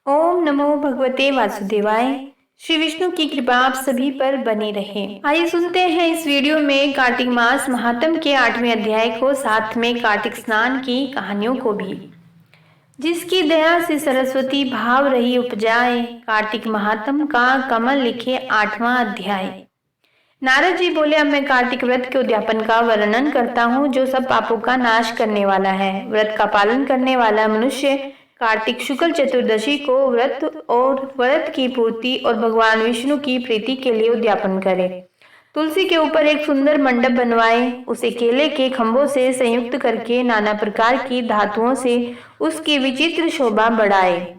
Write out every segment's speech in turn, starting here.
ओम नमो भगवते वासुदेवाय। श्री विष्णु की कृपा आप सभी पर बनी रहे। आइए सुनते हैं इस वीडियो में कार्तिक मास महात्म के 8वें अध्याय को, साथ में कार्तिक स्नान की कहानियों को भी। जिसकी दया से सरस्वती भाव रही उपजाए, कार्तिक महात्म का कमल लिखे 8वां अध्याय। नारद जी बोले, अब मैं कार्तिक व्रत के उद्यापन का वर्णन करता हूँ, जो सब पापों का नाश करने वाला है। व्रत का पालन करने वाला मनुष्य कार्तिक शुक्ल चतुर्दशी को व्रत की पूर्ति और भगवान विष्णु की प्रीति के लिए उद्यापन करे। तुलसी के ऊपर एक सुंदर मंडप बनवाए, उसे केले के खंभों से संयुक्त करके नाना प्रकार की धातुओं से उसकी विचित्र शोभा बढ़ाए।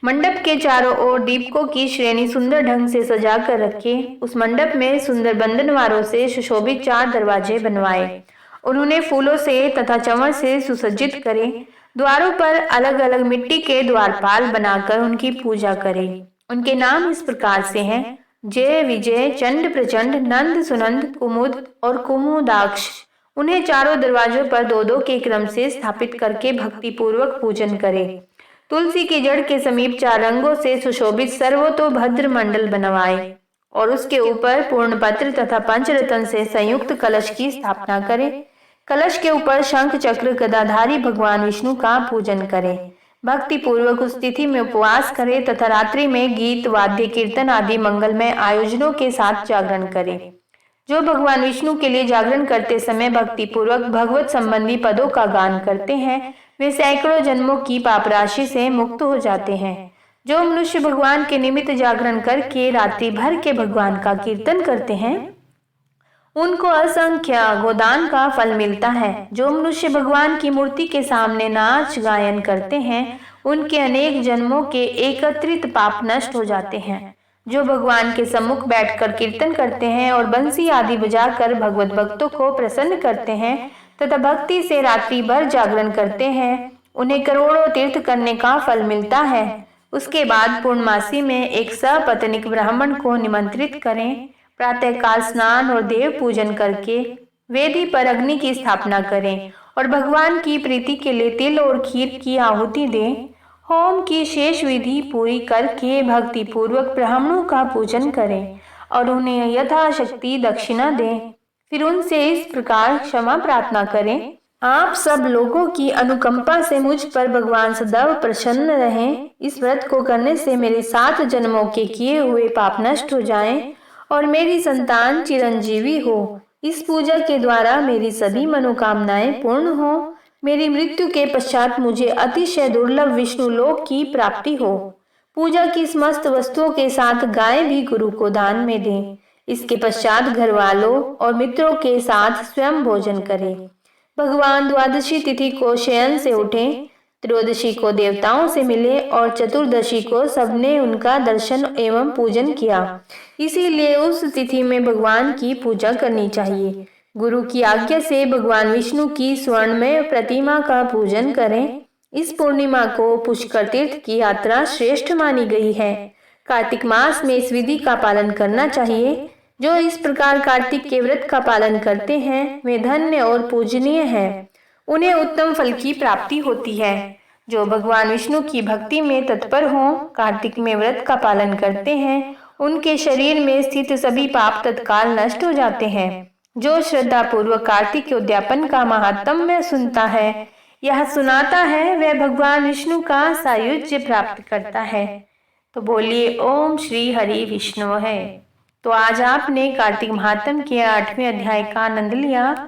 मंडप के चारों ओर दीपकों की श्रेणी सुंदर ढंग से सजा कर रखे। उस मंडप में सुंदर बंधनवारों से सुशोभित 4 दरवाजे बनवाए। उन्होंने फूलों से तथा चंवर से सुसज्जित करे। द्वारों पर अलग अलग मिट्टी के द्वारपाल बनाकर उनकी पूजा करे। उनके नाम इस प्रकार से हैं: जय, विजय, चंड, प्रचंड, नंद, सुनंद, कुमुद और कुमुदाक्ष। उन्हें चारों दरवाजों पर 2-2 के क्रम से स्थापित करके भक्ति पूर्वक पूजन करे। तुलसी की जड़ के समीप 4 रंगों से सुशोभित सर्वतोभद्र मंडल बनवाए और उसके ऊपर पूर्णपत्र तथा पंचरत्न से संयुक्त कलश की स्थापना करे। कलश के ऊपर शंख चक्र गदाधारी भगवान विष्णु का पूजन करे। भक्ति पूर्वक उस तिथि में उपवास करे तथा रात्रि में गीत, वाद्य, कीर्तन आदि मंगलमय आयोजनों के साथ जागरण करे। जो भगवान विष्णु के लिए जागरण करते समय भक्ति पूर्वक भगवत संबंधी पदों का गान करते हैं, वे सैकड़ों जन्मों की पाप राशि से मुक्त हो जाते हैं। जो मनुष्य भगवान के निमित्त जागरण करके रात्रि भर के भगवान का कीर्तन करते हैं, उनको असंख्य गोदान का फल मिलता है। जो मनुष्य भगवान की मूर्ति के सामने नाच गायन करते हैं, उनके अनेक जन्मों के एकत्रित पाप नष्ट हो जाते हैं। जो भगवान के सम्मुख बैठकर कीर्तन करते हैं और बंसी आदि बजाकर भगवत भक्तों को प्रसन्न करते हैं तथा भक्ति से रात्रि भर जागरण करते हैं, उन्हें करोड़ों तीर्थ करने का फल मिलता है। उसके बाद पूर्णमासी में एक सपत्नीक ब्राह्मण को निमंत्रित करें। प्रातःकाल स्नान और देव पूजन करके वेदी पर अग्नि की स्थापना करें और भगवान की प्रीति के लिए तिल और खीर की आहुति दें। होम की शेष विधि पूरी करके भक्ति पूर्वक ब्राह्मणों का पूजन करें और उन्हें यथाशक्ति दक्षिणा दें। फिर उनसे इस प्रकार क्षमा प्रार्थना करें, आप सब लोगों की अनुकंपा से मुझ पर भगवान सदैव प्रसन्न रहें। इस व्रत को करने से मेरे 7 जन्मों के किए हुए पाप नष्ट हो जाएं और मेरी संतान चिरंजीवी हो। इस पूजा के द्वारा मेरी सभी मनोकामनाएं पूर्ण हो। मेरी मृत्यु के पश्चात मुझे अतिशय दुर्लभ विष्णु लोक की प्राप्ति हो। पूजा की समस्त वस्तुओं के साथ गाय भी गुरु को दान में दें। इसके पश्चात घर वालों और मित्रों के साथ स्वयं भोजन करें। भगवान द्वादशी तिथि को शयन से उठें, त्रयोदशी को देवताओं से मिले और चतुर्दशी को सबने उनका दर्शन एवं पूजन किया। इसीलिए उस तिथि में भगवान की पूजा करनी चाहिए। गुरु की आज्ञा से भगवान विष्णु की स्वर्णमय प्रतिमा का पूजन करें। इस पूर्णिमा को पुष्कर तीर्थ की यात्रा श्रेष्ठ मानी गई है। कार्तिक मास में इस विधि का पालन करना चाहिए। जो इस प्रकार कार्तिक के व्रत का पालन करते हैं, वे धन्य और पूजनीय हैं। उन्हें उत्तम फल की प्राप्ति होती है। जो भगवान विष्णु की भक्ति में तत्पर हों, कार्तिक में व्रत का पालन करते हैं, उनके शरीर में स्थित सभी पाप तत्काल नष्ट हो जाते हैं। जो श्रद्धा पूर्वक कार्तिक के उद्यापन का महात्म्य सुनता है या सुनाता है, वह भगवान विष्णु का सायुज्य प्राप्त करता है। तो बोलिए ओम श्री हरि विष्णु है। तो आज आपने कार्तिक महात्म के 8वें अध्याय का आनंद लिया।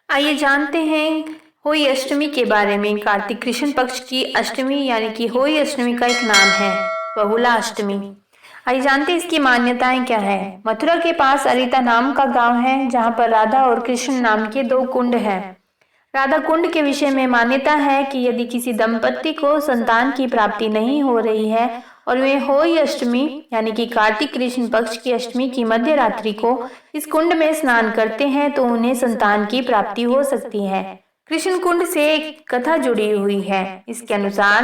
आइए जानते हैं होई अष्टमी के बारे में। कार्तिक कृष्ण पक्ष की अष्टमी यानी कि होई अष्टमी का एक नाम है बहुला अष्टमी। आइए जानते हैं इसकी मान्यताएं क्या है। मथुरा के पास अरिता नाम का गांव है, जहां पर राधा और कृष्ण नाम के 2 कुंड हैं। राधा कुंड के विषय में मान्यता है कि यदि किसी दंपति को संतान की प्राप्ति नहीं हो रही है और वे होई अष्टमी यानी कि कार्तिक कृष्ण पक्ष की अष्टमी की मध्य रात्रि को इस कुंड में स्नान करते हैं, तो उन्हें संतान की प्राप्ति हो सकती है। कृष्ण कुंड से एक कथा जुड़ी हुई है। इसके अनुसार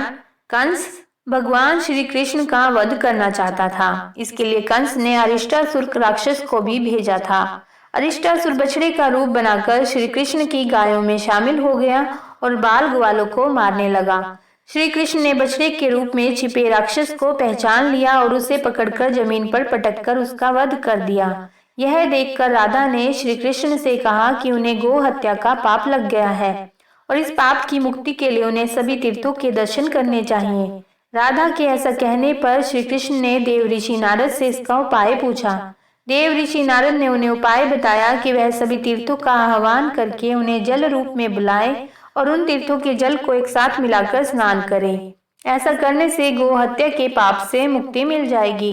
कंस भगवान श्री कृष्ण का वध करना चाहता था। इसके लिए कंस ने अरिष्टासुर राक्षस को भी भेजा था। अरिष्टासुर बछड़े का रूप बनाकर श्री कृष्ण की गायों में शामिल हो गया और बाल ग्वालों को मारने लगा। श्री कृष्ण ने बछड़े के रूप में छिपे राक्षस को पहचान लिया और उसे पकड़कर जमीन पर पटककर उसका वध कर दिया। यह देखकर राधा ने श्री कृष्ण से कहा कि उन्हें गो हत्या का पाप लग गया है और इस पाप की मुक्ति के लिए उन्हें सभी तीर्थों के दर्शन करने चाहिए। राधा के ऐसा कहने पर श्री कृष्ण ने देव ऋषि नारद से इसका उपाय पूछा। देव ऋषि नारद ने उन्हें उपाय बताया कि वह सभी तीर्थों का आह्वान करके उन्हें जल रूप में बुलाए और उन तीर्थों के जल को एक साथ मिलाकर स्नान करें। ऐसा करने से गो हत्या के पाप से मुक्ति मिल जाएगी।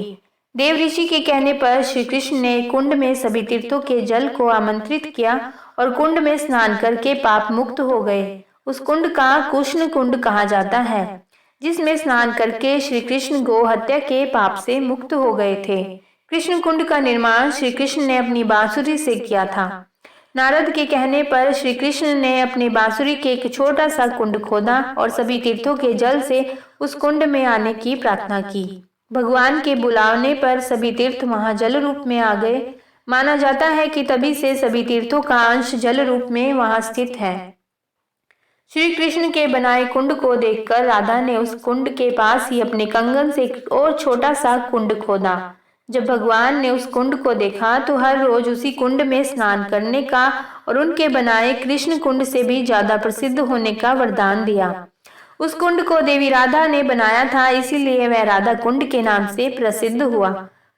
देव ऋषि के कहने पर श्री कृष्ण ने कुंड में सभी तीर्थों के जल को आमंत्रित किया और कुंड में स्नान करके पाप मुक्त हो गए। उस कुंड का कृष्ण कुंड कहा जाता है, जिसमें स्नान करके श्री कृष्ण गो हत्या के पाप से मुक्त हो गए थे। कृष्ण कुंड का निर्माण श्री कृष्ण ने अपनी बांसुरी से किया था। नारद के कहने पर श्री कृष्ण ने अपनी बांसुरी के एक छोटा सा कुंड खोदा और सभी तीर्थों के जल से उस कुंड में आने की प्रार्थना की। भगवान के बुलाने पर सभी तीर्थ वहां जल रूप में आ गए। माना जाता है कि तभी से सभी तीर्थों का अंश जल रूप में वहां स्थित है। श्री कृष्ण के बनाए कुंड को देखकर राधा ने उस कुंड के पास ही अपने कंगन से एक और छोटा सा कुंड खोदा। जब भगवान ने उस कुंड को देखा तो हर रोज उसी कुंड में स्नान करने का और उनके बनाए कृष्ण कुंड से भी ज्यादा प्रसिद्ध होने का वरदान दिया। उस कुंड को देवी राधा ने बनाया था, इसीलिए वह राधा कुंड के नाम से प्रसिद्ध हुआ।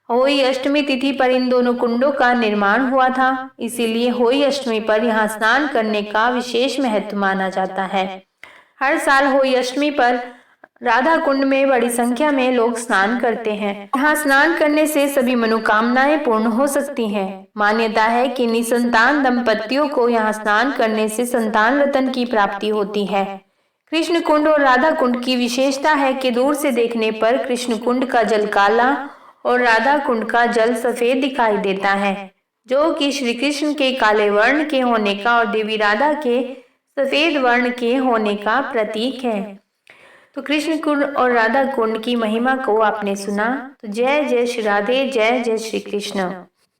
होई अष्टमी तिथि पर इन दोनों कुंडों का निर्माण हुआ था, इसीलिए होई अष्टमी पर यहाँ स्नान करने का विशेष महत्व माना जाता है। हर साल होई अष्टमी पर राधा कुंड में बड़ी संख्या में लोग स्नान करते हैं। यहाँ स्नान करने से सभी मनोकामनाएं पूर्ण हो सकती हैं। मान्यता है कि निसंतान दंपतियों को यहाँ स्नान करने से संतान रत्न की प्राप्ति होती है। कृष्ण कुंड और राधा कुंड की विशेषता है कि दूर से देखने पर कृष्ण कुंड का जल काला और राधा कुंड का जल सफेद दिखाई देता है, जो कि श्री कृष्ण के काले वर्ण के होने का और देवी राधा के सफेद वर्ण के होने का प्रतीक है। तो कृष्ण कुंड और राधा कुंड की महिमा को आपने सुना। तो जय जय श्री राधे, जय जय श्री कृष्ण।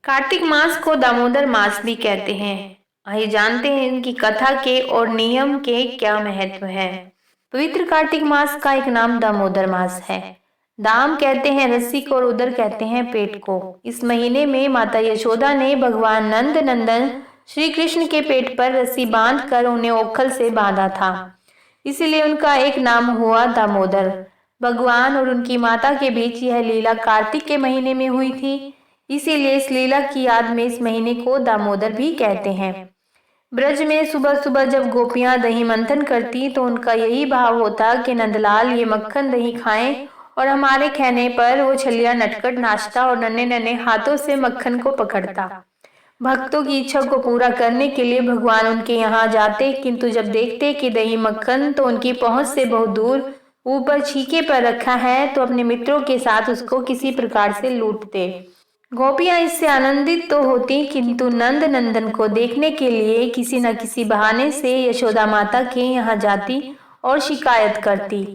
कार्तिक मास को दामोदर मास भी कहते हैं। आइए जानते हैं इनकी कथा के और नियम के क्या महत्व है। पवित्र कार्तिक मास का एक नाम दामोदर मास है। दाम कहते हैं रस्सी को और उदर कहते हैं पेट को। इस महीने में माता यशोदा ने भगवान नंद नंदन श्री कृष्ण के पेट पर रस्सी बांधकर उन्हें ओखल से बांधा था, इसीलिए उनका एक नाम हुआ दामोदर। भगवान और उनकी माता के बीच यह लीला कार्तिक के महीने में हुई थी, इसीलिए इस लीला की याद में इस महीने को दामोदर भी कहते हैं। ब्रज में सुबह सुबह जब गोपियां दही मंथन करती तो उनका यही भाव होता कि नंदलाल ये मक्खन दही खाएं और हमारे कहने पर वो छलिया नटखट नाचता और नन्हे नन्हे हाथों से मक्खन को पकड़ता। भक्तों की इच्छा को पूरा करने के लिए भगवान उनके यहाँ जाते, किंतु जब देखते कि दही मक्खन तो उनकी पहुंच से बहुत दूर ऊपर छीके पर रखा है तो अपने मित्रों के साथ उसको किसी प्रकार से लूटते। गोपियां इससे आनंदित तो होती, किंतु नंद नंदन को देखने के लिए किसी न किसी बहाने से यशोदा माता के यहाँ जाती और शिकायत करती।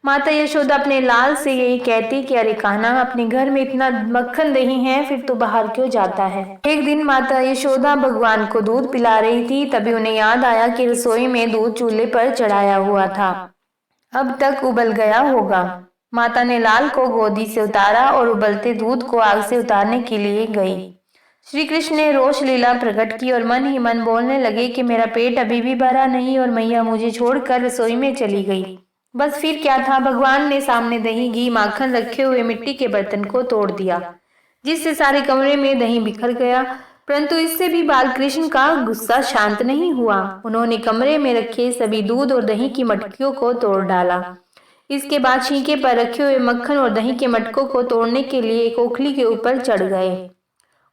माता यशोदा अपने लाल से यही कहती कि अरे कान्हा, अपने घर में इतना मक्खन दही है, फिर तो बाहर क्यों जाता है। एक दिन माता यशोदा भगवान को दूध पिला रही थी, तभी उन्हें याद आया कि रसोई में दूध चूल्हे पर चढ़ाया हुआ था, अब तक उबल गया होगा। माता ने लाल को गोदी से उतारा और उबलते दूध को आग से उतारने के लिए गई। श्री कृष्ण ने रोष लीला प्रकट की और मन ही मन बोलने लगे कि मेरा पेट अभी भी भरा नहीं और मैया मुझे छोड़कर रसोई में चली गई। बस फिर क्या था, भगवान ने सामने दही घी माखन रखे हुए मिट्टी के बर्तन को तोड़ दिया, जिससे सारे कमरे में दही बिखर गया। परंतु इससे भी बाल कृष्ण का गुस्सा शांत नहीं हुआ। उन्होंने कमरे में रखे सभी दूध और दही की मटकियों को तोड़ डाला। इसके बाद छींके पर रखे हुए मक्खन और दही के मटकों को तोड़ने के लिए एक ओखली के ऊपर चढ़ गए।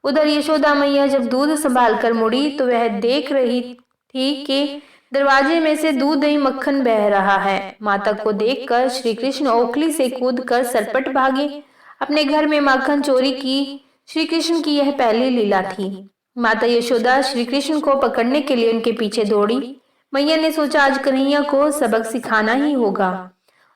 उधर यशोदा मैया जब दूध संभाल कर मुड़ी तो वह देख रही थी कि दरवाजे में से दूध दही मक्खन बह रहा है। माता को देखकर श्री कृष्ण ओखली से कूदकर सरपट भागे। अपने घर में माखन चोरी की श्री कृष्ण की यह पहली लीला थी। माता यशोदा श्री कृष्ण को पकड़ने के लिए उनके पीछे दौड़ी। मैया ने सोचा आज कन्हैया को सबक सिखाना ही होगा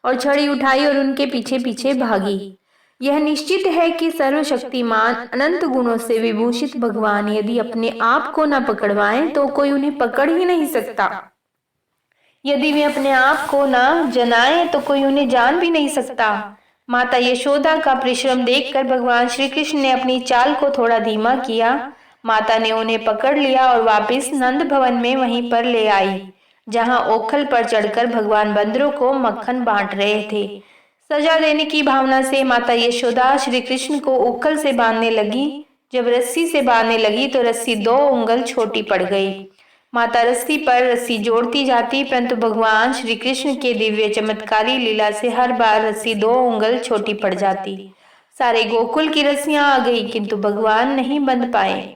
और छड़ी उठाई और उनके पीछे पीछे भागी। यह निश्चित है कि सर्वशक्तिमान अनंत गुणों से विभूषित भगवान यदि अपने आप को न पकड़वाएं तो कोई उन्हें पकड़ ही नहीं सकता। यदि वे अपने आप को न जनाए तो कोई उन्हें जान भी नहीं सकता। माता यशोदा का परिश्रम देखकर भगवान श्री कृष्ण ने अपनी चाल को थोड़ा धीमा किया। माता ने उन्हें पकड़ लिया और वापस नंद भवन में वहीं पर ले आई, जहां ओखल पर चढ़कर भगवान बंदरों को मक्खन बांट रहे थे। सजा देने की भावना से माता यशोदा श्री कृष्ण को ओखल से बांधने लगी। जब रस्सी से बांधने लगी तो रस्सी 2 उंगल छोटी पड़ गई। माता रस्सी पर रस्सी जोड़ती जाती, परंतु भगवान श्री कृष्ण के दिव्य चमत्कारी लीला से हर बार रस्सी 2 उंगल छोटी पड़ जाती। सारे गोकुल की रस्सियां आ गई, किंतु भगवान नहीं बंध पाए।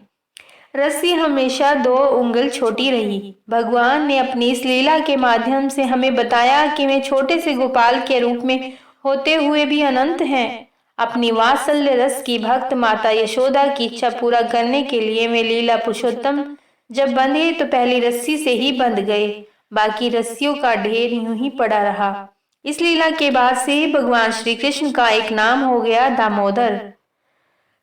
रस्सी हमेशा 2 उंगल छोटी रही। भगवान ने अपनी इस लीला के माध्यम से हमें बताया कि वे छोटे से गोपाल के रूप में होते हुए भी अनंत हैं। अपनी वात्सल्य रस की भक्त माता यशोदा की इच्छा पूरा करने के लिए वे लीला पुरुषोत्तम जब बंधे तो पहली रस्सी से ही बंध गए, बाकी रस्सियों का ढेर यूं ही पड़ा रहा। इस लीला के बाद से भगवान श्री कृष्ण का एक नाम हो गया दामोदर।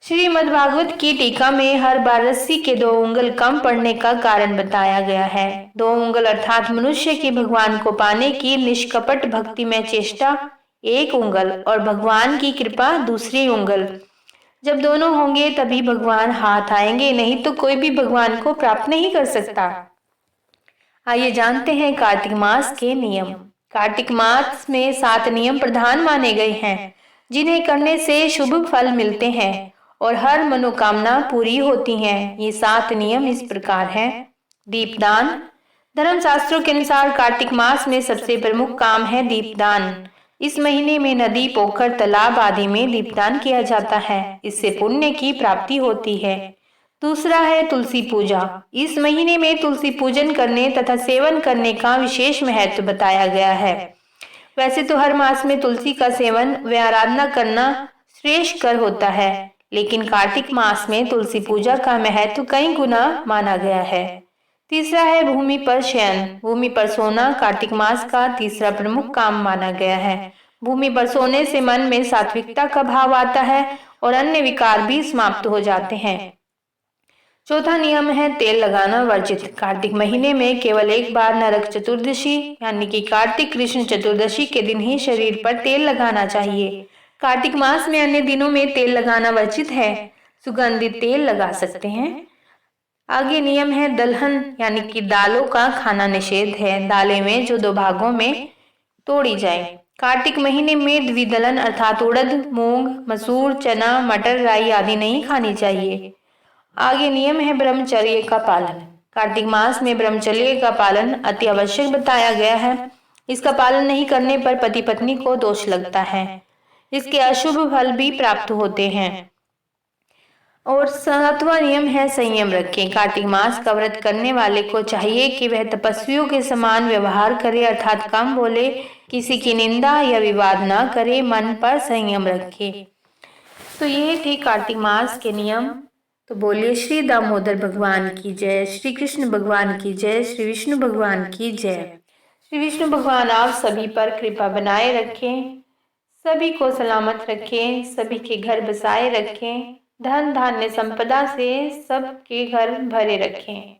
श्रीमद्भागवत की टीका में हर बार रस्सी के 2 उंगल कम पड़ने का कारण बताया गया है। 2 उंगल अर्थात मनुष्य की भगवान को पाने की निष्कपट भक्ति में चेष्टा 1 उंगल और भगवान की कृपा 2 उंगल। जब दोनों होंगे तभी भगवान हाथ आएंगे, नहीं तो कोई भी भगवान को प्राप्त नहीं कर सकता। आइए जानते हैं कार्तिक मास के नियम। कार्तिक मास में 7 नियम प्रधान माने गए हैं, जिन्हें करने से शुभ फल मिलते हैं और हर मनोकामना पूरी होती है। ये 7 नियम इस प्रकार हैं। दीपदान। धर्मशास्त्रों के अनुसार कार्तिक मास में सबसे प्रमुख काम है दीपदान। इस महीने में नदी, पोखर, तालाब आदि में दीपदान किया जाता है। इससे पुण्य की प्राप्ति होती है। दूसरा है तुलसी पूजा। इस महीने में तुलसी पूजन करने तथा सेवन करने का विशेष महत्व बताया गया है। वैसे तो हर मास में तुलसी का सेवन व आराधना करना श्रेष्ठ कर होता है, लेकिन कार्तिक मास में तुलसी पूजा का महत्व कई गुना माना गया है। तीसरा है भूमि पर शयन। भूमि पर सोना कार्तिक मास का तीसरा प्रमुख काम माना गया है। भूमि पर सोने से मन में सात्विकता का भाव आता है और अन्य विकार भी समाप्त हो जाते हैं। चौथा नियम है तेल लगाना वर्जित। कार्तिक महीने में केवल एक बार नरक चतुर्दशी यानी कि कार्तिक कृष्ण चतुर्दशी के दिन ही शरीर पर तेल लगाना चाहिए। कार्तिक मास में अन्य दिनों में तेल लगाना वर्जित है। सुगंधित तेल लगा सकते हैं। आगे नियम है दलहन यानी कि दालों का खाना निषेध है। दालें में जो 2 भागों में तोड़ी जाए। कार्तिक महीने में द्विदलन अर्थात उड़द, मूंग, मसूर, चना, मटर, राई आदि नहीं खानी चाहिए। आगे नियम है ब्रह्मचर्य का पालन। कार्तिक मास में ब्रह्मचर्य का पालन अति आवश्यक बताया गया है। इसका पालन नहीं करने पर पति पत्नी को दोष लगता है। इसके अशुभ फल भी प्राप्त होते हैं। और 7वां नियम है संयम रखें। कार्तिक मास का व्रत करने वाले को चाहिए कि वह तपस्वियों के समान व्यवहार करे, अर्थात कम बोले, किसी की निंदा या विवाद न करे, मन पर संयम रखे। तो ये थे कार्तिक मास के नियम। तो बोलिए श्री दामोदर भगवान की जय, श्री कृष्ण भगवान की जय, श्री विष्णु भगवान की जय। श्री विष्णु भगवान आप सभी पर कृपा बनाए रखें, सभी को सलामत रखें, सभी के घर बसाए रखें, धन धान्य संपदा से सबके घर भरे रखें।